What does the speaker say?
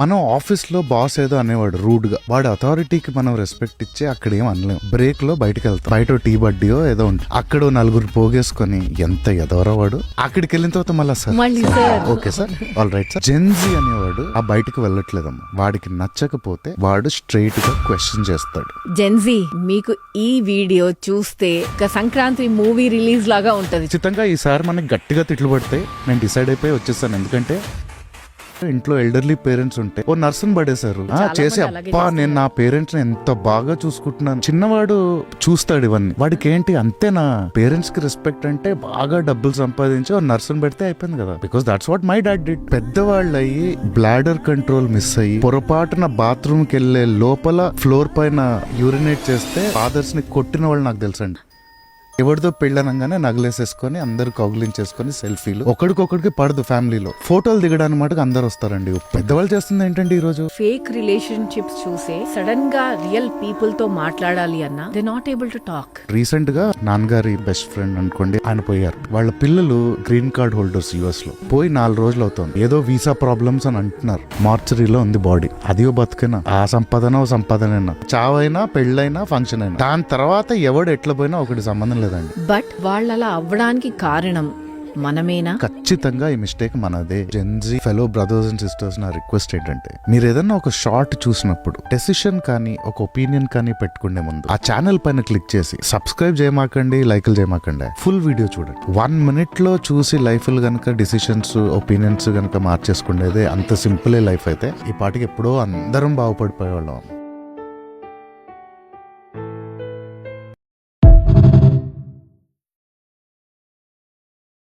మనం ఆఫీస్ లో బాస్ ఏదో అనేవాడు రూడ్ గా, వాడు అథారిటీకి మనం రెస్పెక్ట్ ఇచ్చి అక్కడ ఏం అనలేం. బ్రేక్ లో బయటకు వెళ్తాం, బయట టీ బడ్డీయో ఏదో ఉంటుంది, అక్కడ నలుగురు పోగేసుకొని ఎంత ఎదవరో వాడు. అక్కడికి వెళ్ళిన తర్వాత మళ్ళీ sir okay sir all right sir. Gen Z అనేవాడు ఆ బయటకు వెళ్ళట్లేదమ్మా, వాడికి నచ్చకపోతే వాడు స్ట్రైట్ గా క్వశ్చన్ చేస్తాడు. జెన్జీ, మీకు ఈ వీడియో చూస్తే ఒక సంక్రాంతి మూవీ రిలీజ్ లాగా ఉంటది. ఖచ్చితంగా ఈసారి మనకి గట్టిగా తిట్లు పడితే నేను డిసైడ్ అయిపోయి వచ్చేస్తాను. ఎందుకంటే ఇంట్లో ఎల్డర్లీ పేరెంట్స్ ఉంటే ఓ నర్సుని పడేశారు చేసి, అబ్బా నేను నా పేరెంట్స్ ని ఎంత బాగా చూసుకుంటున్నాను. చిన్నవాడు చూస్తాడు ఇవన్నీ, వాడికి ఏంటి అంతేనా పేరెంట్స్ కి రెస్పెక్ట్ అంటే బాగా డబ్బులు సంపాదించి ఓ నర్సుని పెడితే అయిపోయింది కదా, because that's what my dad did. పెద్దవాళ్ళు అయ్యి బ్లాడర్ కంట్రోల్ మిస్ అయ్యి పొరపాటున బాత్రూమ్ కి వెళ్లే లోపల ఫ్లోర్ పైన యూరినేట్ చేస్తే ఫాదర్స్ ని కొట్టిన వాళ్ళు నాకు తెలుసండి. ఎవరితో పెళ్ళనగానే నగలేసేసుకొని అందరు కౌగిలించేసుకొని సెల్ఫీలు, ఒకడికొకడికి పడదు. ఫ్యామిలీలో ఫోటోలు దిగడానికి మటుకు అందరు వస్తారండి. పెద్దవాళ్ళు చేస్తుంది ఏంటండి ఈ రోజు, ఫేక్ రిలేషన్షిప్స్ చూసే సడన్ గా రియల్ పీపుల్ తో మాట్లాడాలి అన్నా they not able to talk. Recent గా నాన్నగారి బెస్ట్ ఫ్రెండ్ అనుకోండి, ఆయన పోయారు. వాళ్ళ పిల్లలు గ్రీన్ కార్డ్ హోల్డర్స్ యుఎస్ లో. పోయి 4 రోజులు అవుతుంది. ఏదో వీసా ప్రాబ్లమ్స్ అని అంటున్నారు. మార్చరీలో ఉంది బాడీ. అదియో బతుకైనా ఆ సంపాదన చావైనా పెళ్ళైనా ఫంక్షన్ అయినా దాని తర్వాత ఎవడు ఎట్లా పోయినా ఒకటి సంబంధం లేదు. బట్ వాళ్ళలా అవ్వడానికి కారణం మనమేనా? ఖచ్చితంగా ఈ మిస్టేక్ మనదే. Gen Z fellow brothers and sisters, నా రిక్వెస్ట్ ఏంటంటే మీరు ఏదన్నా ఒక షార్ట్ చూసినప్పుడు డెసిషన్ కానీ ఒక ఒపీనియన్ కానీ పెట్టుకునే ముందు ఆ ఛానల్ పైన క్లిక్ చేసి సబ్స్క్రైబ్ చేయమాకండి, లైక్లు చేయమాకండి, ఫుల్ వీడియో చూడండి. 1 minute లో చూసి లైఫ్ గనక డిసిషన్స్ ఒపీనియన్స్ గనక మార్చేసుకునేదే అంత సింపుల్ లైఫ్ అయితే ఈ పాటికి ఎప్పుడో అందరం బాగుపడిపోయేవాళ్ళం.